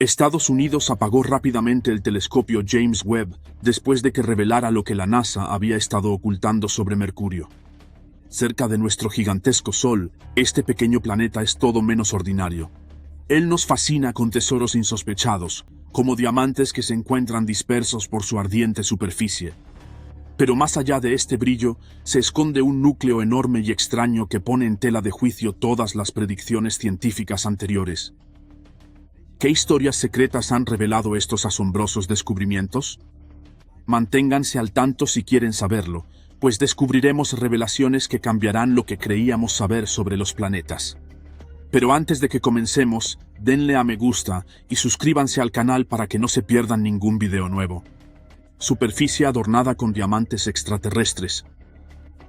Estados Unidos apagó rápidamente el telescopio James Webb después de que revelara lo que la NASA había estado ocultando sobre Mercurio. Cerca de nuestro gigantesco Sol, este pequeño planeta es todo menos ordinario. Él nos fascina con tesoros insospechados, como diamantes que se encuentran dispersos por su ardiente superficie. Pero más allá de este brillo, se esconde un núcleo enorme y extraño que pone en tela de juicio todas las predicciones científicas anteriores. ¿Qué historias secretas han revelado estos asombrosos descubrimientos? Manténganse al tanto si quieren saberlo, pues descubriremos revelaciones que cambiarán lo que creíamos saber sobre los planetas. Pero antes de que comencemos, denle a me gusta y suscríbanse al canal para que no se pierdan ningún video nuevo. Superficie adornada con diamantes extraterrestres.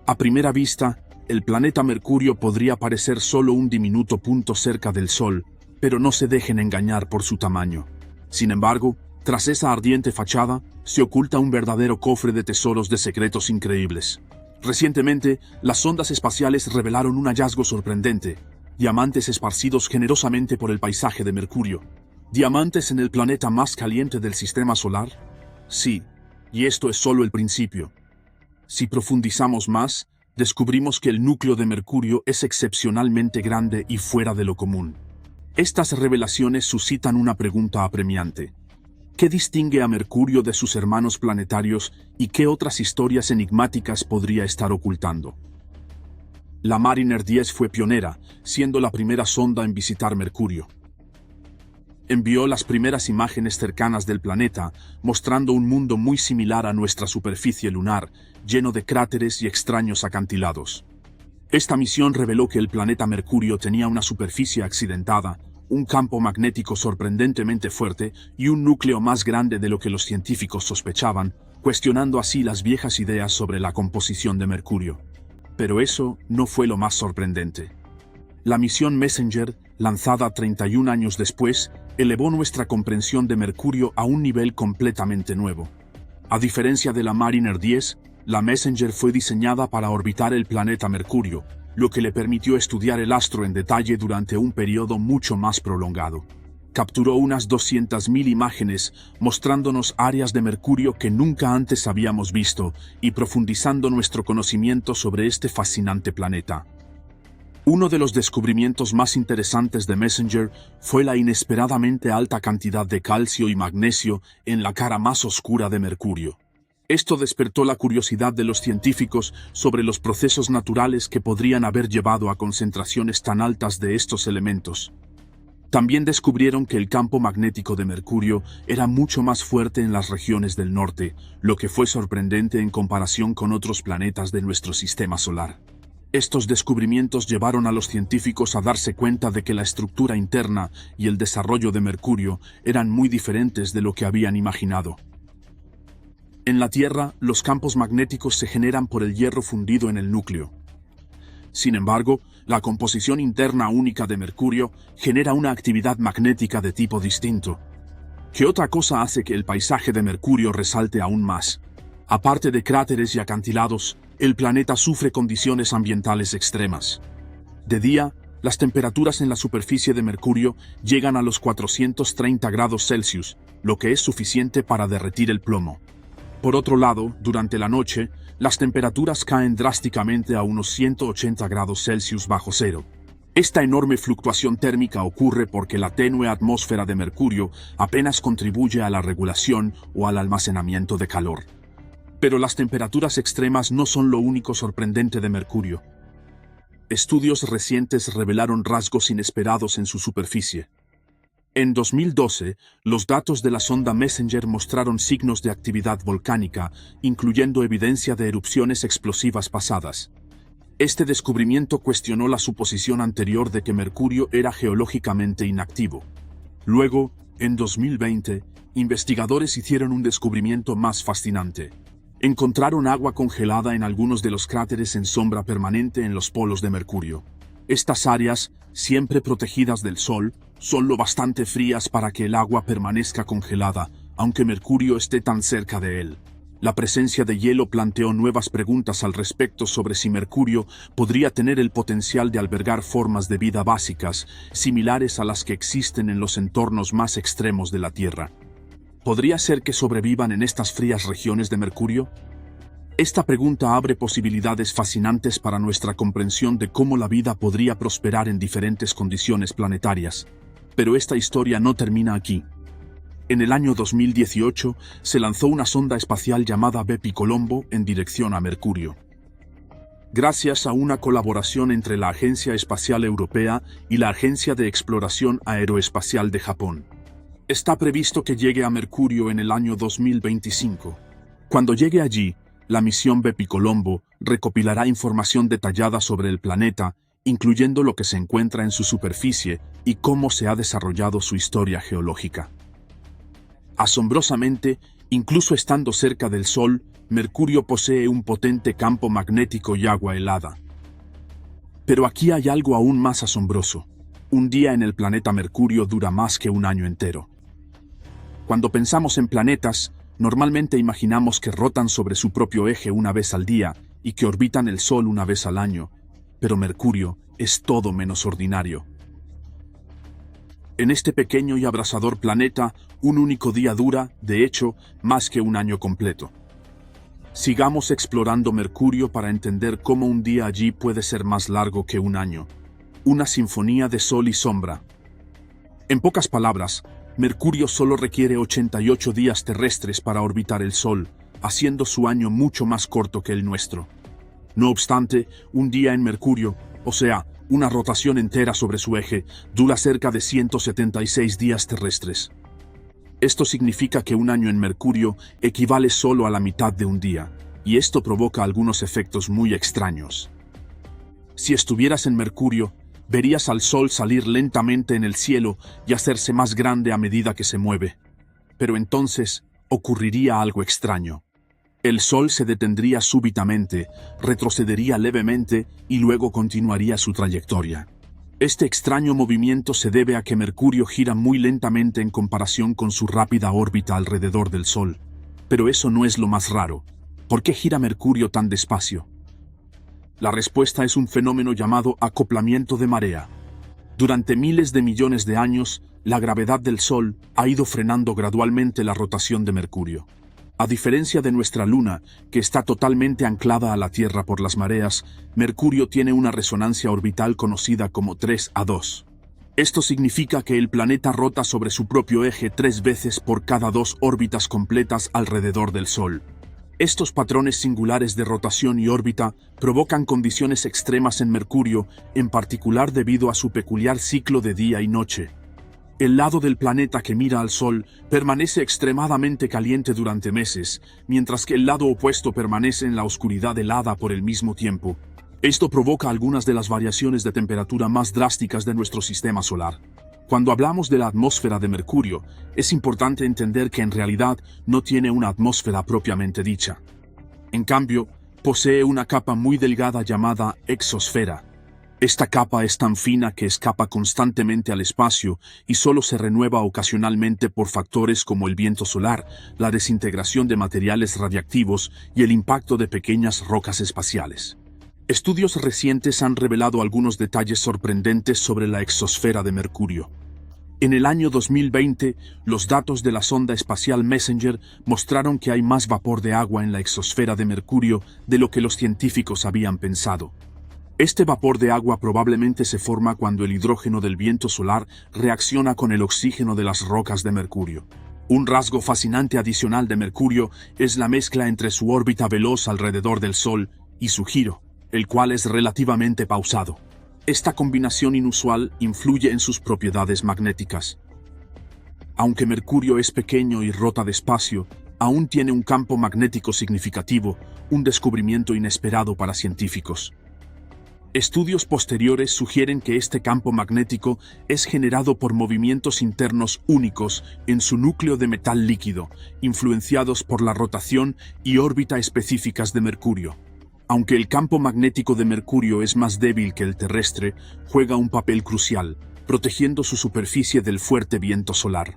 A primera vista, el planeta Mercurio podría parecer solo un diminuto punto cerca del Sol, pero no se dejen engañar por su tamaño. Sin embargo, tras esa ardiente fachada, se oculta un verdadero cofre de tesoros de secretos increíbles. Recientemente, las sondas espaciales revelaron un hallazgo sorprendente: diamantes esparcidos generosamente por el paisaje de Mercurio. ¿Diamantes en el planeta más caliente del sistema solar? Sí, y esto es solo el principio. Si profundizamos más, descubrimos que el núcleo de Mercurio es excepcionalmente grande y fuera de lo común. Estas revelaciones suscitan una pregunta apremiante. ¿Qué distingue a Mercurio de sus hermanos planetarios y qué otras historias enigmáticas podría estar ocultando? La Mariner 10 fue pionera, siendo la primera sonda en visitar Mercurio. Envió las primeras imágenes cercanas del planeta, mostrando un mundo muy similar a nuestra superficie lunar, lleno de cráteres y extraños acantilados. Esta misión reveló que el planeta Mercurio tenía una superficie accidentada, un campo magnético sorprendentemente fuerte y un núcleo más grande de lo que los científicos sospechaban, cuestionando así las viejas ideas sobre la composición de Mercurio. Pero eso no fue lo más sorprendente. La misión Messenger, lanzada 31 años después, elevó nuestra comprensión de Mercurio a un nivel completamente nuevo. A diferencia de la Mariner 10, la Messenger fue diseñada para orbitar el planeta Mercurio, lo que le permitió estudiar el astro en detalle durante un periodo mucho más prolongado. Capturó unas 200.000 imágenes, mostrándonos áreas de Mercurio que nunca antes habíamos visto y profundizando nuestro conocimiento sobre este fascinante planeta. Uno de los descubrimientos más interesantes de Messenger fue la inesperadamente alta cantidad de calcio y magnesio en la cara más oscura de Mercurio. Esto despertó la curiosidad de los científicos sobre los procesos naturales que podrían haber llevado a concentraciones tan altas de estos elementos. También descubrieron que el campo magnético de Mercurio era mucho más fuerte en las regiones del norte, lo que fue sorprendente en comparación con otros planetas de nuestro sistema solar. Estos descubrimientos llevaron a los científicos a darse cuenta de que la estructura interna y el desarrollo de Mercurio eran muy diferentes de lo que habían imaginado. En la Tierra, los campos magnéticos se generan por el hierro fundido en el núcleo. Sin embargo, la composición interna única de Mercurio genera una actividad magnética de tipo distinto. ¿Qué otra cosa hace que el paisaje de Mercurio resalte aún más? Aparte de cráteres y acantilados, el planeta sufre condiciones ambientales extremas. De día, las temperaturas en la superficie de Mercurio llegan a los 430 grados Celsius, lo que es suficiente para derretir el plomo. Por otro lado, durante la noche, las temperaturas caen drásticamente a unos 180 grados Celsius bajo cero. Esta enorme fluctuación térmica ocurre porque la tenue atmósfera de Mercurio apenas contribuye a la regulación o al almacenamiento de calor. Pero las temperaturas extremas no son lo único sorprendente de Mercurio. Estudios recientes revelaron rasgos inesperados en su superficie. En 2012, los datos de la sonda Messenger mostraron signos de actividad volcánica, incluyendo evidencia de erupciones explosivas pasadas. Este descubrimiento cuestionó la suposición anterior de que Mercurio era geológicamente inactivo. Luego, en 2020, investigadores hicieron un descubrimiento más fascinante. Encontraron agua congelada en algunos de los cráteres en sombra permanente en los polos de Mercurio. Estas áreas, siempre protegidas del sol, son lo bastante frías para que el agua permanezca congelada, aunque Mercurio esté tan cerca de él. La presencia de hielo planteó nuevas preguntas al respecto sobre si Mercurio podría tener el potencial de albergar formas de vida básicas, similares a las que existen en los entornos más extremos de la Tierra. ¿Podría ser que sobrevivan en estas frías regiones de Mercurio? Esta pregunta abre posibilidades fascinantes para nuestra comprensión de cómo la vida podría prosperar en diferentes condiciones planetarias. Pero esta historia no termina aquí. En el año 2018 se lanzó una sonda espacial llamada Bepicolombo en dirección a Mercurio. Gracias a una colaboración entre la Agencia Espacial Europea y la Agencia de Exploración Aeroespacial de Japón. Está previsto que llegue a Mercurio en el año 2025. Cuando llegue allí, la misión Bepicolombo recopilará información detallada sobre el planeta, incluyendo lo que se encuentra en su superficie y cómo se ha desarrollado su historia geológica. Asombrosamente, incluso estando cerca del Sol, Mercurio posee un potente campo magnético y agua helada. Pero aquí hay algo aún más asombroso. Un día en el planeta Mercurio dura más que un año entero. Cuando pensamos en planetas, normalmente imaginamos que rotan sobre su propio eje una vez al día y que orbitan el Sol una vez al año, pero Mercurio es todo menos ordinario. En este pequeño y abrasador planeta, un único día dura, de hecho, más que un año completo. Sigamos explorando Mercurio para entender cómo un día allí puede ser más largo que un año. Una sinfonía de sol y sombra. En pocas palabras, Mercurio solo requiere 88 días terrestres para orbitar el Sol, haciendo su año mucho más corto que el nuestro. No obstante, un día en Mercurio, o sea, una rotación entera sobre su eje, dura cerca de 176 días terrestres. Esto significa que un año en Mercurio equivale solo a la mitad de un día, y esto provoca algunos efectos muy extraños. Si estuvieras en Mercurio, verías al Sol salir lentamente en el cielo y hacerse más grande a medida que se mueve. Pero entonces ocurriría algo extraño. El Sol se detendría súbitamente, retrocedería levemente y luego continuaría su trayectoria. Este extraño movimiento se debe a que Mercurio gira muy lentamente en comparación con su rápida órbita alrededor del Sol. Pero eso no es lo más raro. ¿Por qué gira Mercurio tan despacio? La respuesta es un fenómeno llamado acoplamiento de marea. Durante miles de millones de años, la gravedad del Sol ha ido frenando gradualmente la rotación de Mercurio. A diferencia de nuestra Luna, que está totalmente anclada a la Tierra por las mareas, Mercurio tiene una resonancia orbital conocida como 3:2. Esto significa que el planeta rota sobre su propio eje 3 veces por cada 2 órbitas completas alrededor del Sol. Estos patrones singulares de rotación y órbita provocan condiciones extremas en Mercurio, en particular debido a su peculiar ciclo de día y noche. El lado del planeta que mira al Sol permanece extremadamente caliente durante meses, mientras que el lado opuesto permanece en la oscuridad helada por el mismo tiempo. Esto provoca algunas de las variaciones de temperatura más drásticas de nuestro sistema solar. Cuando hablamos de la atmósfera de Mercurio, es importante entender que en realidad no tiene una atmósfera propiamente dicha. En cambio, posee una capa muy delgada llamada exosfera. Esta capa es tan fina que escapa constantemente al espacio y solo se renueva ocasionalmente por factores como el viento solar, la desintegración de materiales radiactivos y el impacto de pequeñas rocas espaciales. Estudios recientes han revelado algunos detalles sorprendentes sobre la exosfera de Mercurio. En el año 2020, los datos de la sonda espacial Messenger mostraron que hay más vapor de agua en la exosfera de Mercurio de lo que los científicos habían pensado. Este vapor de agua probablemente se forma cuando el hidrógeno del viento solar reacciona con el oxígeno de las rocas de Mercurio. Un rasgo fascinante adicional de Mercurio es la mezcla entre su órbita veloz alrededor del Sol y su giro, el cual es relativamente pausado. Esta combinación inusual influye en sus propiedades magnéticas. Aunque Mercurio es pequeño y rota despacio, aún tiene un campo magnético significativo, un descubrimiento inesperado para científicos. Estudios posteriores sugieren que este campo magnético es generado por movimientos internos únicos en su núcleo de metal líquido, influenciados por la rotación y órbita específicas de Mercurio. Aunque el campo magnético de Mercurio es más débil que el terrestre, juega un papel crucial, protegiendo su superficie del fuerte viento solar.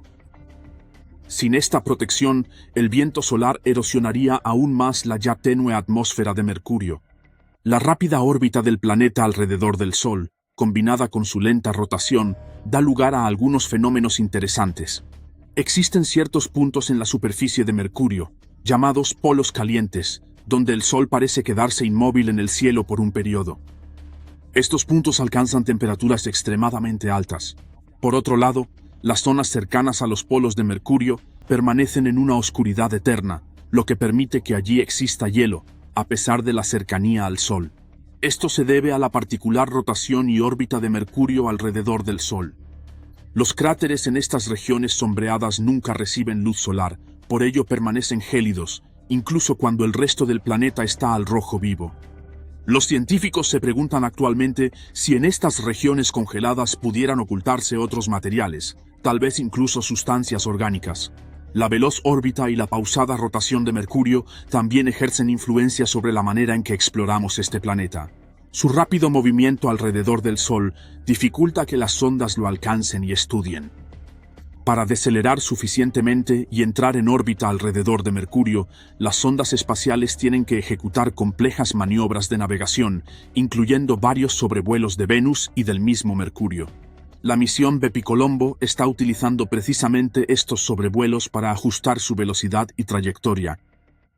Sin esta protección, el viento solar erosionaría aún más la ya tenue atmósfera de Mercurio. La rápida órbita del planeta alrededor del Sol, combinada con su lenta rotación, da lugar a algunos fenómenos interesantes. Existen ciertos puntos en la superficie de Mercurio, llamados polos calientes, donde el Sol parece quedarse inmóvil en el cielo por un periodo. Estos puntos alcanzan temperaturas extremadamente altas. Por otro lado, las zonas cercanas a los polos de Mercurio permanecen en una oscuridad eterna, lo que permite que allí exista hielo, a pesar de la cercanía al Sol. Esto se debe a la particular rotación y órbita de Mercurio alrededor del Sol. Los cráteres en estas regiones sombreadas nunca reciben luz solar, por ello permanecen gélidos, incluso cuando el resto del planeta está al rojo vivo. Los científicos se preguntan actualmente si en estas regiones congeladas pudieran ocultarse otros materiales, tal vez incluso sustancias orgánicas. La veloz órbita y la pausada rotación de Mercurio también ejercen influencia sobre la manera en que exploramos este planeta. Su rápido movimiento alrededor del Sol dificulta que las sondas lo alcancen y estudien. Para desacelerar suficientemente y entrar en órbita alrededor de Mercurio, las sondas espaciales tienen que ejecutar complejas maniobras de navegación, incluyendo varios sobrevuelos de Venus y del mismo Mercurio. La misión Bepicolombo está utilizando precisamente estos sobrevuelos para ajustar su velocidad y trayectoria.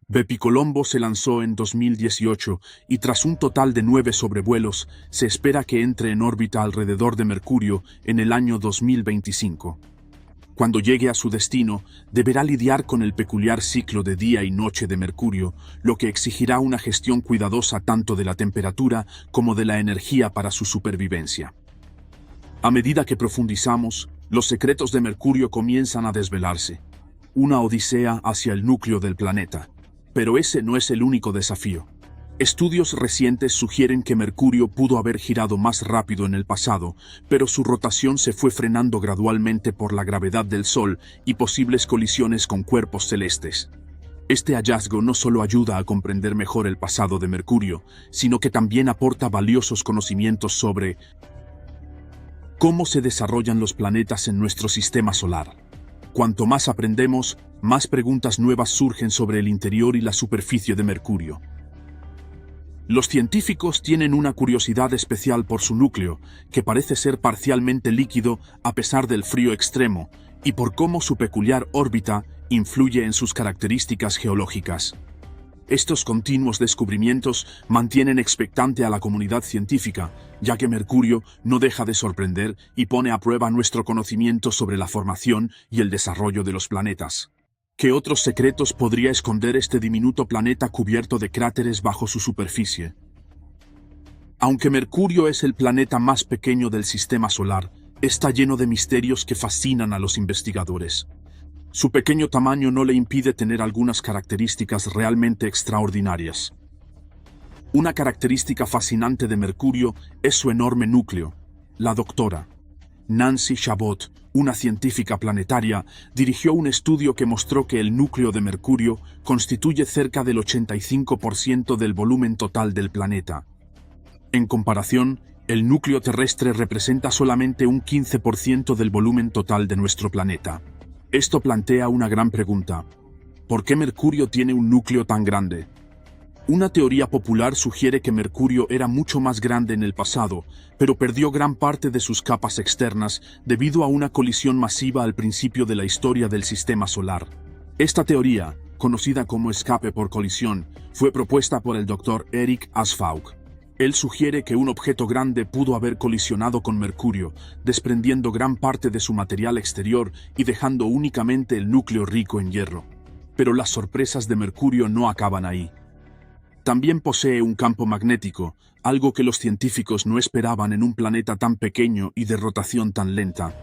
Bepicolombo se lanzó en 2018 y tras un total de 9 sobrevuelos, se espera que entre en órbita alrededor de Mercurio en el año 2025. Cuando llegue a su destino, deberá lidiar con el peculiar ciclo de día y noche de Mercurio, lo que exigirá una gestión cuidadosa tanto de la temperatura como de la energía para su supervivencia. A medida que profundizamos, los secretos de Mercurio comienzan a desvelarse. Una odisea hacia el núcleo del planeta. Pero ese no es el único desafío. Estudios recientes sugieren que Mercurio pudo haber girado más rápido en el pasado, pero su rotación se fue frenando gradualmente por la gravedad del Sol y posibles colisiones con cuerpos celestes. Este hallazgo no solo ayuda a comprender mejor el pasado de Mercurio, sino que también aporta valiosos conocimientos sobre cómo se desarrollan los planetas en nuestro sistema solar. Cuanto más aprendemos, más preguntas nuevas surgen sobre el interior y la superficie de Mercurio. Los científicos tienen una curiosidad especial por su núcleo, que parece ser parcialmente líquido a pesar del frío extremo, y por cómo su peculiar órbita influye en sus características geológicas. Estos continuos descubrimientos mantienen expectante a la comunidad científica, ya que Mercurio no deja de sorprender y pone a prueba nuestro conocimiento sobre la formación y el desarrollo de los planetas. ¿Qué otros secretos podría esconder este diminuto planeta cubierto de cráteres bajo su superficie? Aunque Mercurio es el planeta más pequeño del sistema solar, está lleno de misterios que fascinan a los investigadores. Su pequeño tamaño no le impide tener algunas características realmente extraordinarias. Una característica fascinante de Mercurio es su enorme núcleo. La doctora Nancy Chabot, una científica planetaria, dirigió un estudio que mostró que el núcleo de Mercurio constituye cerca del 85% del volumen total del planeta. En comparación, el núcleo terrestre representa solamente un 15% del volumen total de nuestro planeta. Esto plantea una gran pregunta. ¿Por qué Mercurio tiene un núcleo tan grande? Una teoría popular sugiere que Mercurio era mucho más grande en el pasado, pero perdió gran parte de sus capas externas debido a una colisión masiva al principio de la historia del sistema solar. Esta teoría, conocida como escape por colisión, fue propuesta por el Dr. Eric Asfaug. Él sugiere que un objeto grande pudo haber colisionado con Mercurio, desprendiendo gran parte de su material exterior y dejando únicamente el núcleo rico en hierro. Pero las sorpresas de Mercurio no acaban ahí. También posee un campo magnético, algo que los científicos no esperaban en un planeta tan pequeño y de rotación tan lenta.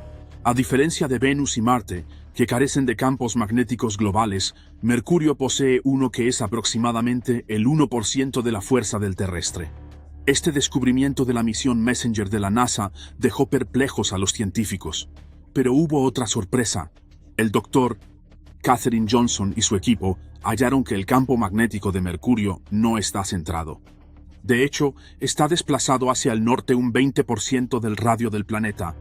A diferencia de Venus y Marte, que carecen de campos magnéticos globales, Mercurio posee uno que es aproximadamente el 1% de la fuerza del terrestre. Este descubrimiento de la misión Messenger de la NASA dejó perplejos a los científicos. Pero hubo otra sorpresa. El doctor Katherine Johnson y su equipo hallaron que el campo magnético de Mercurio no está centrado. De hecho, está desplazado hacia el norte un 20% del radio del planeta.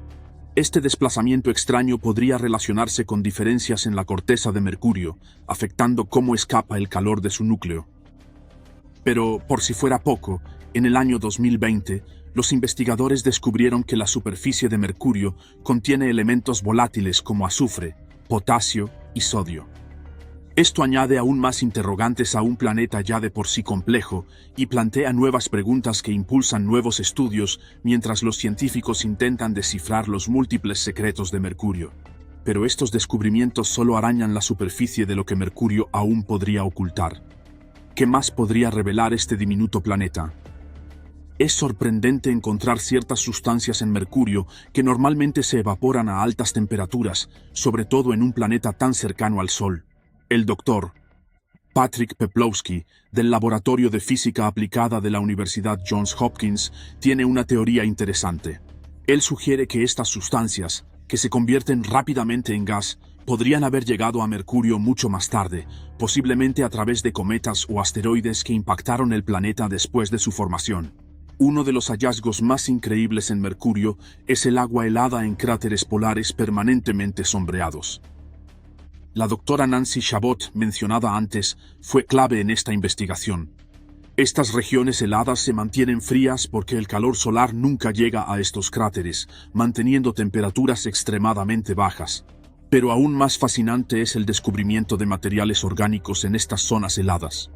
Este desplazamiento extraño podría relacionarse con diferencias en la corteza de Mercurio, afectando cómo escapa el calor de su núcleo. Pero, por si fuera poco, en el año 2020, los investigadores descubrieron que la superficie de Mercurio contiene elementos volátiles como azufre, potasio y sodio. Esto añade aún más interrogantes a un planeta ya de por sí complejo y plantea nuevas preguntas que impulsan nuevos estudios mientras los científicos intentan descifrar los múltiples secretos de Mercurio. Pero estos descubrimientos solo arañan la superficie de lo que Mercurio aún podría ocultar. ¿Qué más podría revelar este diminuto planeta? Es sorprendente encontrar ciertas sustancias en Mercurio que normalmente se evaporan a altas temperaturas, sobre todo en un planeta tan cercano al Sol. El doctor Patrick Peplowski, del Laboratorio de Física Aplicada de la Universidad Johns Hopkins, tiene una teoría interesante. Él sugiere que estas sustancias, que se convierten rápidamente en gas, podrían haber llegado a Mercurio mucho más tarde, posiblemente a través de cometas o asteroides que impactaron el planeta después de su formación. Uno de los hallazgos más increíbles en Mercurio es el agua helada en cráteres polares permanentemente sombreados. La doctora Nancy Chabot, mencionada antes, fue clave en esta investigación. Estas regiones heladas se mantienen frías porque el calor solar nunca llega a estos cráteres, manteniendo temperaturas extremadamente bajas. Pero aún más fascinante es el descubrimiento de materiales orgánicos en estas zonas heladas.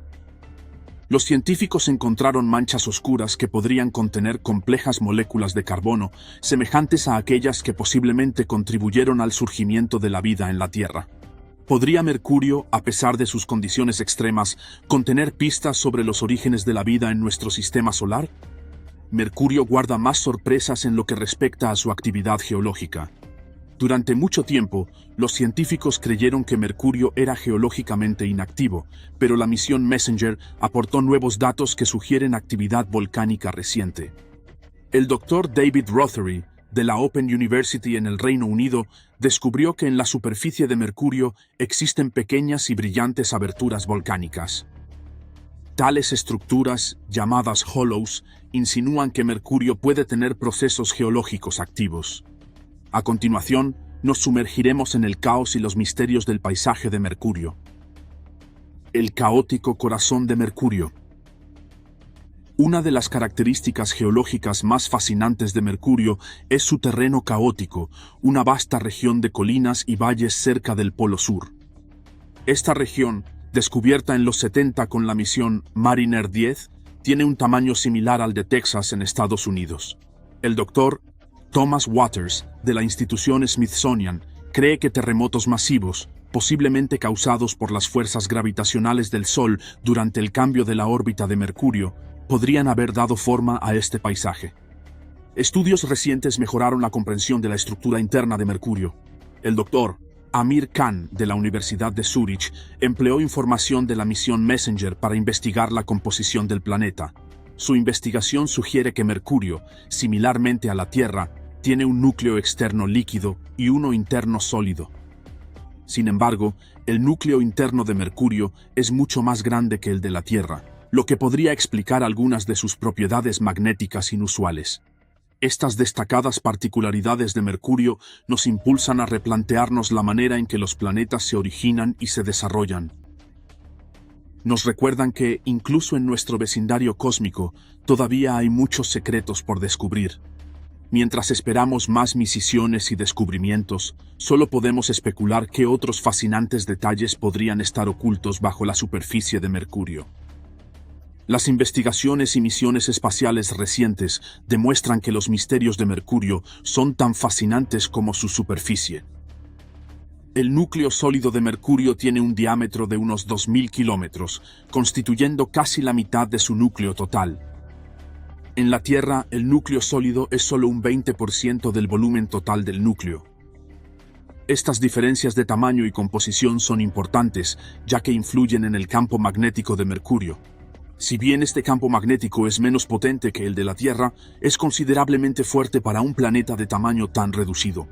Los científicos encontraron manchas oscuras que podrían contener complejas moléculas de carbono, semejantes a aquellas que posiblemente contribuyeron al surgimiento de la vida en la Tierra. ¿Podría Mercurio, a pesar de sus condiciones extremas, contener pistas sobre los orígenes de la vida en nuestro sistema solar? Mercurio guarda más sorpresas en lo que respecta a su actividad geológica. Durante mucho tiempo, los científicos creyeron que Mercurio era geológicamente inactivo, pero la misión Messenger aportó nuevos datos que sugieren actividad volcánica reciente. El Dr. David Rothery, de la Open University en el Reino Unido, descubrió que en la superficie de Mercurio existen pequeñas y brillantes aberturas volcánicas. Tales estructuras, llamadas hollows, insinúan que Mercurio puede tener procesos geológicos activos. A continuación, nos sumergiremos en el caos y los misterios del paisaje de Mercurio. El caótico corazón de Mercurio. Una de las características geológicas más fascinantes de Mercurio es su terreno caótico, una vasta región de colinas y valles cerca del Polo Sur. Esta región, descubierta en los 70 con la misión Mariner 10, tiene un tamaño similar al de Texas en Estados Unidos. El doctor Thomas Waters, de la institución Smithsonian, cree que terremotos masivos, posiblemente causados por las fuerzas gravitacionales del Sol durante el cambio de la órbita de Mercurio, podrían haber dado forma a este paisaje. Estudios recientes mejoraron la comprensión de la estructura interna de Mercurio. El doctor Amir Khan, de la Universidad de Zúrich, empleó información de la misión Messenger para investigar la composición del planeta. Su investigación sugiere que Mercurio, similarmente a la Tierra, tiene un núcleo externo líquido y uno interno sólido. Sin embargo, el núcleo interno de Mercurio es mucho más grande que el de la Tierra, lo que podría explicar algunas de sus propiedades magnéticas inusuales. Estas destacadas particularidades de Mercurio nos impulsan a replantearnos la manera en que los planetas se originan y se desarrollan. Nos recuerdan que, incluso en nuestro vecindario cósmico, todavía hay muchos secretos por descubrir. Mientras esperamos más misiones y descubrimientos, solo podemos especular qué otros fascinantes detalles podrían estar ocultos bajo la superficie de Mercurio. Las investigaciones y misiones espaciales recientes demuestran que los misterios de Mercurio son tan fascinantes como su superficie. El núcleo sólido de Mercurio tiene un diámetro de unos 2000 kilómetros, constituyendo casi la mitad de su núcleo total. En la Tierra, el núcleo sólido es solo un 20% del volumen total del núcleo. Estas diferencias de tamaño y composición son importantes, ya que influyen en el campo magnético de Mercurio. Si bien este campo magnético es menos potente que el de la Tierra, es considerablemente fuerte para un planeta de tamaño tan reducido.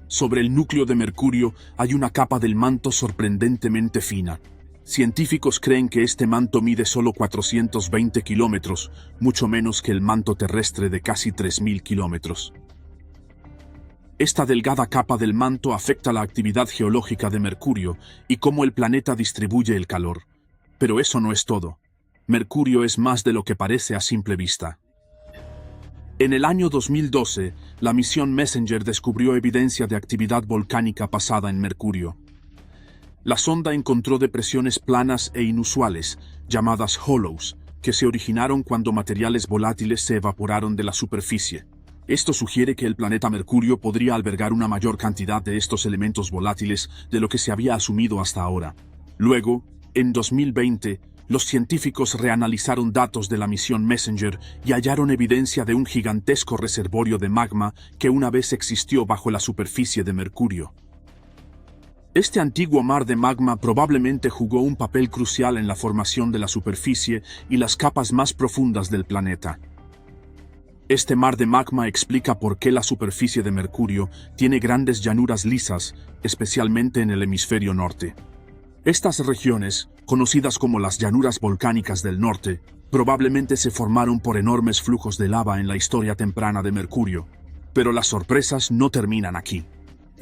Sobre el núcleo de Mercurio hay una capa del manto sorprendentemente fina. Científicos creen que este manto mide solo 420 kilómetros, mucho menos que el manto terrestre de casi 3000 kilómetros. Esta delgada capa del manto afecta la actividad geológica de Mercurio y cómo el planeta distribuye el calor. Pero eso no es todo. Mercurio es más de lo que parece a simple vista. En el año 2012, la misión Messenger descubrió evidencia de actividad volcánica pasada en Mercurio. La sonda encontró depresiones planas e inusuales, llamadas hollows, que se originaron cuando materiales volátiles se evaporaron de la superficie. Esto sugiere que el planeta Mercurio podría albergar una mayor cantidad de estos elementos volátiles de lo que se había asumido hasta ahora. Luego, en 2020, los científicos reanalizaron datos de la misión Messenger y hallaron evidencia de un gigantesco reservorio de magma que una vez existió bajo la superficie de Mercurio. Este antiguo mar de magma probablemente jugó un papel crucial en la formación de la superficie y las capas más profundas del planeta. Este mar de magma explica por qué la superficie de Mercurio tiene grandes llanuras lisas, especialmente en el hemisferio norte. Estas regiones, conocidas como las llanuras volcánicas del norte, probablemente se formaron por enormes flujos de lava en la historia temprana de Mercurio. Pero las sorpresas no terminan aquí.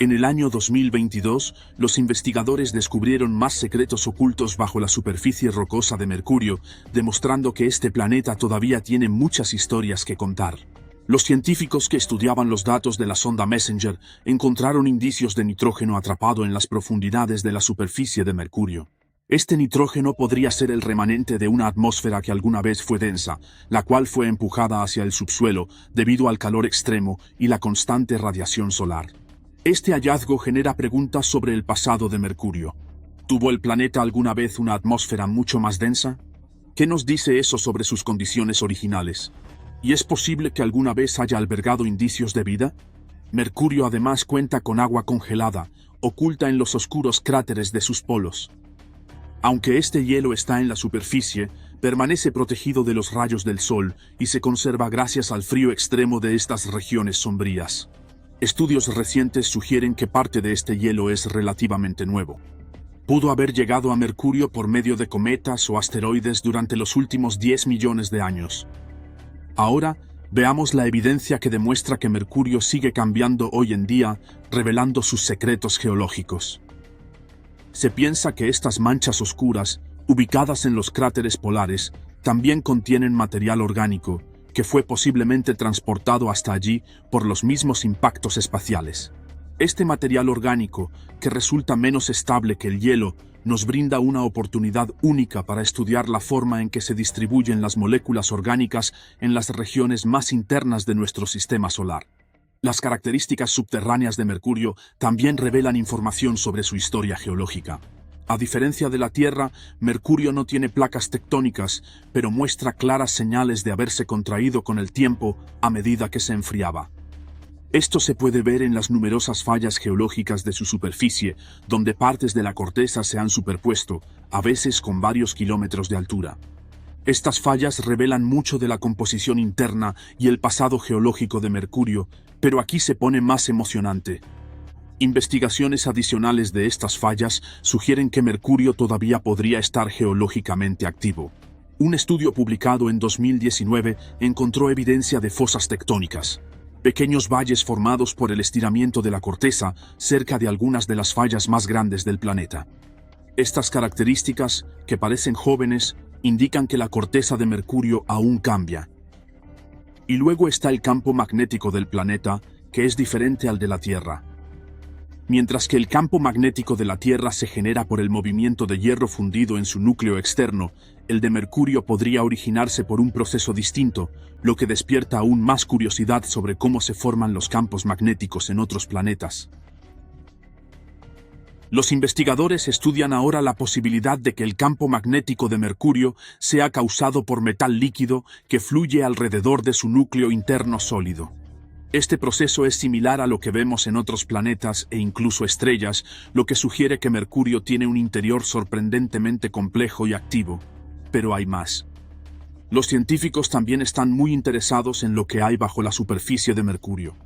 En el año 2022, los investigadores descubrieron más secretos ocultos bajo la superficie rocosa de Mercurio, demostrando que este planeta todavía tiene muchas historias que contar. Los científicos que estudiaban los datos de la sonda Messenger encontraron indicios de nitrógeno atrapado en las profundidades de la superficie de Mercurio. Este nitrógeno podría ser el remanente de una atmósfera que alguna vez fue densa, la cual fue empujada hacia el subsuelo debido al calor extremo y la constante radiación solar. Este hallazgo genera preguntas sobre el pasado de Mercurio. ¿Tuvo el planeta alguna vez una atmósfera mucho más densa? ¿Qué nos dice eso sobre sus condiciones originales? ¿Y es posible que alguna vez haya albergado indicios de vida? Mercurio además cuenta con agua congelada, oculta en los oscuros cráteres de sus polos. Aunque este hielo está en la superficie, permanece protegido de los rayos del sol y se conserva gracias al frío extremo de estas regiones sombrías. Estudios recientes sugieren que parte de este hielo es relativamente nuevo. Pudo haber llegado a Mercurio por medio de cometas o asteroides durante los últimos 10 millones de años. Ahora, veamos la evidencia que demuestra que Mercurio sigue cambiando hoy en día, revelando sus secretos geológicos. Se piensa que estas manchas oscuras, ubicadas en los cráteres polares, también contienen material orgánico, que fue posiblemente transportado hasta allí por los mismos impactos espaciales. Este material orgánico, que resulta menos estable que el hielo, nos brinda una oportunidad única para estudiar la forma en que se distribuyen las moléculas orgánicas en las regiones más internas de nuestro sistema solar. Las características subterráneas de Mercurio también revelan información sobre su historia geológica. A diferencia de la Tierra, Mercurio no tiene placas tectónicas, pero muestra claras señales de haberse contraído con el tiempo a medida que se enfriaba. Esto se puede ver en las numerosas fallas geológicas de su superficie, donde partes de la corteza se han superpuesto, a veces con varios kilómetros de altura. Estas fallas revelan mucho de la composición interna y el pasado geológico de Mercurio, pero aquí se pone más emocionante. Investigaciones adicionales de estas fallas sugieren que Mercurio todavía podría estar geológicamente activo. Un estudio publicado en 2019 encontró evidencia de fosas tectónicas, pequeños valles formados por el estiramiento de la corteza cerca de algunas de las fallas más grandes del planeta. Estas características, que parecen jóvenes, indican que la corteza de Mercurio aún cambia. Y luego está el campo magnético del planeta, que es diferente al de la Tierra. Mientras que el campo magnético de la Tierra se genera por el movimiento de hierro fundido en su núcleo externo, el de Mercurio podría originarse por un proceso distinto, lo que despierta aún más curiosidad sobre cómo se forman los campos magnéticos en otros planetas. Los investigadores estudian ahora la posibilidad de que el campo magnético de Mercurio sea causado por metal líquido que fluye alrededor de su núcleo interno sólido. Este proceso es similar a lo que vemos en otros planetas e incluso estrellas, lo que sugiere que Mercurio tiene un interior sorprendentemente complejo y activo. Pero hay más. Los científicos también están muy interesados en lo que hay bajo la superficie de Mercurio.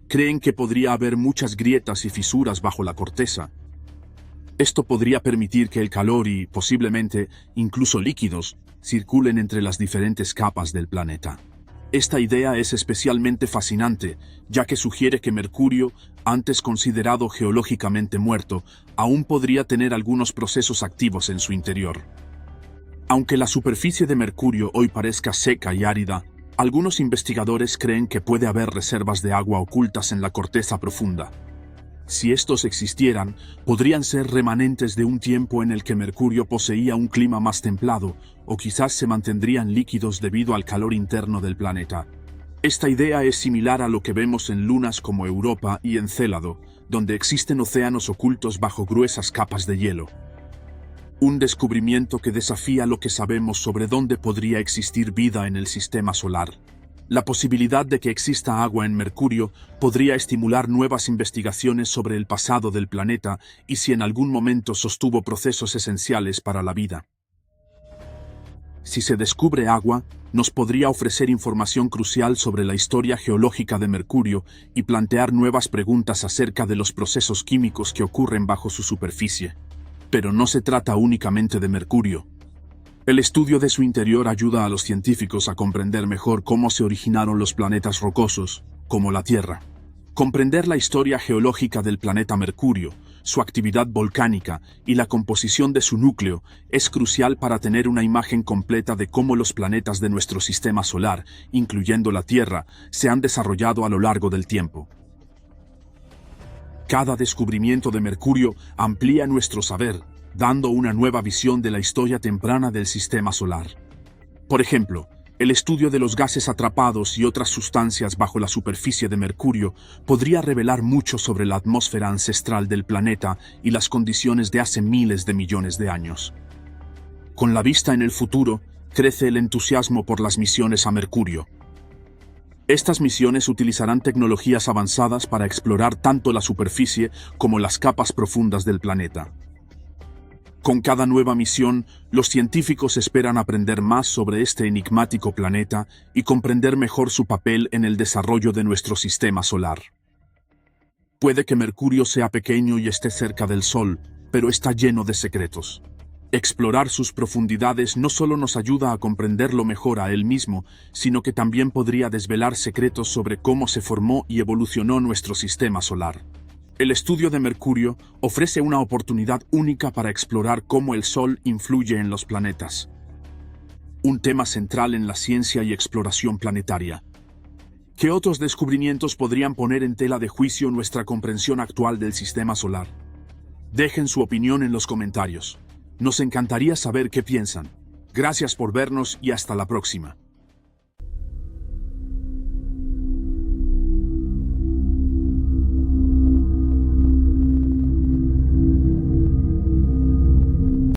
Creen que podría haber muchas grietas y fisuras bajo la corteza. Esto podría permitir que el calor y, posiblemente, incluso líquidos, circulen entre las diferentes capas del planeta. Esta idea es especialmente fascinante, ya que sugiere que Mercurio, antes considerado geológicamente muerto, aún podría tener algunos procesos activos en su interior. Aunque la superficie de Mercurio hoy parezca seca y árida, algunos investigadores creen que puede haber reservas de agua ocultas en la corteza profunda. Si estos existieran, podrían ser remanentes de un tiempo en el que Mercurio poseía un clima más templado, o quizás se mantendrían líquidos debido al calor interno del planeta. Esta idea es similar a lo que vemos en lunas como Europa y Encélado, donde existen océanos ocultos bajo gruesas capas de hielo. Un descubrimiento que desafía lo que sabemos sobre dónde podría existir vida en el sistema solar. La posibilidad de que exista agua en Mercurio podría estimular nuevas investigaciones sobre el pasado del planeta y si en algún momento sostuvo procesos esenciales para la vida. Si se descubre agua, nos podría ofrecer información crucial sobre la historia geológica de Mercurio y plantear nuevas preguntas acerca de los procesos químicos que ocurren bajo su superficie. Pero no se trata únicamente de Mercurio. El estudio de su interior ayuda a los científicos a comprender mejor cómo se originaron los planetas rocosos, como la Tierra. Comprender la historia geológica del planeta Mercurio, su actividad volcánica y la composición de su núcleo es crucial para tener una imagen completa de cómo los planetas de nuestro sistema solar, incluyendo la Tierra, se han desarrollado a lo largo del tiempo. Cada descubrimiento de Mercurio amplía nuestro saber, dando una nueva visión de la historia temprana del sistema solar. Por ejemplo, el estudio de los gases atrapados y otras sustancias bajo la superficie de Mercurio podría revelar mucho sobre la atmósfera ancestral del planeta y las condiciones de hace miles de millones de años. Con la vista en el futuro, crece el entusiasmo por las misiones a Mercurio. Estas misiones utilizarán tecnologías avanzadas para explorar tanto la superficie como las capas profundas del planeta. Con cada nueva misión, los científicos esperan aprender más sobre este enigmático planeta y comprender mejor su papel en el desarrollo de nuestro sistema solar. Puede que Mercurio sea pequeño y esté cerca del Sol, pero está lleno de secretos. Explorar sus profundidades no solo nos ayuda a comprenderlo mejor a él mismo, sino que también podría desvelar secretos sobre cómo se formó y evolucionó nuestro sistema solar. El estudio de Mercurio ofrece una oportunidad única para explorar cómo el Sol influye en los planetas. Un tema central en la ciencia y exploración planetaria. ¿Qué otros descubrimientos podrían poner en tela de juicio nuestra comprensión actual del sistema solar? Dejen su opinión en los comentarios. Nos encantaría saber qué piensan. Gracias por vernos y hasta la próxima.